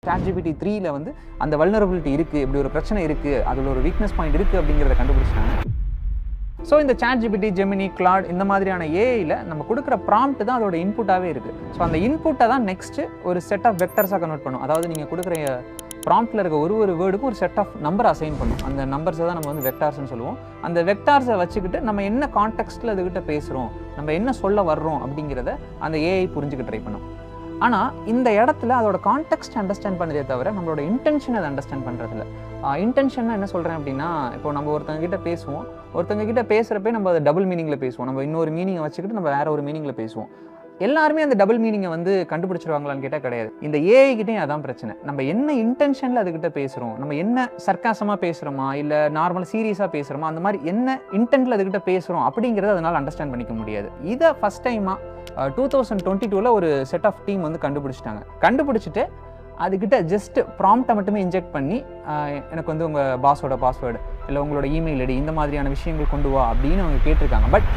ChatGPT 3ல வந்து அந்த vulnerability இருக்குது, இப்படி ஒரு பிரச்சனை இருக்குது, அதில் ஒரு வீக்னஸ் பாயிண்ட் இருக்குது அப்படிங்கிறத கண்டுபிடிச்சிட்டாங்க. ஸோ இந்த ChatGPT, Gemini, Claude இந்த மாதிரியான ஏஐயில் நம்ம கொடுக்குற ப்ராம்ப்ட் தான் அதோட இன்புட்டாகவே இருக்குது. ஸோ அந்த இன்புட்டை தான் நெக்ஸ்ட்டு ஒரு செட் ஆஃப் வெக்டர்ஸாக கன்வெர்ட் பண்ணும். அதாவது நீங்கள் கொடுக்குற ப்ராம்ப்டில் இருக்க ஒரு வேர்டுக்கும் ஒரு செட் ஆஃப் நம்பர் அசைன் பண்ணும். அந்த நம்பர்ஸை தான் நம்ம வந்து வெக்டார்ஸ்னு சொல்லுவோம். அந்த வெக்டார்ஸை வச்சுக்கிட்டு நம்ம என்ன கான்டெக்ஸ்ட்டில் அதுக்கிட்ட பேசுகிறோம், நம்ம என்ன சொல்ல வர்றோம் அப்படிங்கிறத அந்த ஏஐ புரிஞ்சுக்க ட்ரை பண்ணும். ஆனால் இந்த இடத்துல அதோட கான்டெக்ஸ்ட் அண்டர்ஸ்டாண்ட் பண்ணுறதே தவிர நம்மளோட இன்டென்ஷன் அதை அண்டர்ஸ்டாண்ட் பண்ணுறதில்ல. இன்டென்ஷன்னா என்ன சொல்கிறேன் அப்படின்னா, இப்போ நம்ம ஒருத்தங்க கிட்ட பேசுவோம், ஒருத்தங்க கிட்ட பேசுகிறப்ப நம்ம அதை டபுள் மீனிங்கில் பேசுவோம், நம்ம இன்னொரு மீனிங்கை வச்சுக்கிட்டு நம்ம வேற ஒரு மீனிங்கில் பேசுவோம். எல்லாருமே அந்த டபுள் மீனிங்கை வந்து கண்டுபிடிச்சிருவாங்களான்னு கேட்டால் கிடையாது. இந்த ஏஐ கிட்டேயும் அதான் பிரச்சனை. நம்ம என்ன இன்டென்ஷனில் அதுக்கிட்ட பேசுகிறோம், நம்ம என்ன சர்க்காசமாக பேசுகிறோமா இல்லை நார்மல் சீரியஸாக பேசுகிறோமா, அந்த மாதிரி என்ன இன்டென்ட்டில் அதுக்கிட்ட பேசுகிறோம் அப்படிங்கிறத அதனால் அண்டர்ஸ்டாண்ட் பண்ணிக்க முடியாது. இதை ஃபஸ்ட் டைமாக 2022 ஒரு செட் ஆஃப் டீம் வந்து கண்டுபிடிச்சிட்டு அதுக்கிட்ட ஜஸ்ட் ப்ராம்ப்டை மட்டுமே இன்ஜெக்ட் பண்ணி எனக்கு வந்து உங்கள் பாஸோட பாஸ்வேர்டு இல்லை உங்களோட இமெயில் ஐடி இந்த மாதிரியான விஷயங்கள் கொண்டு வா அப்படின்னு அவங்க கேட்டிருக்காங்க. பட்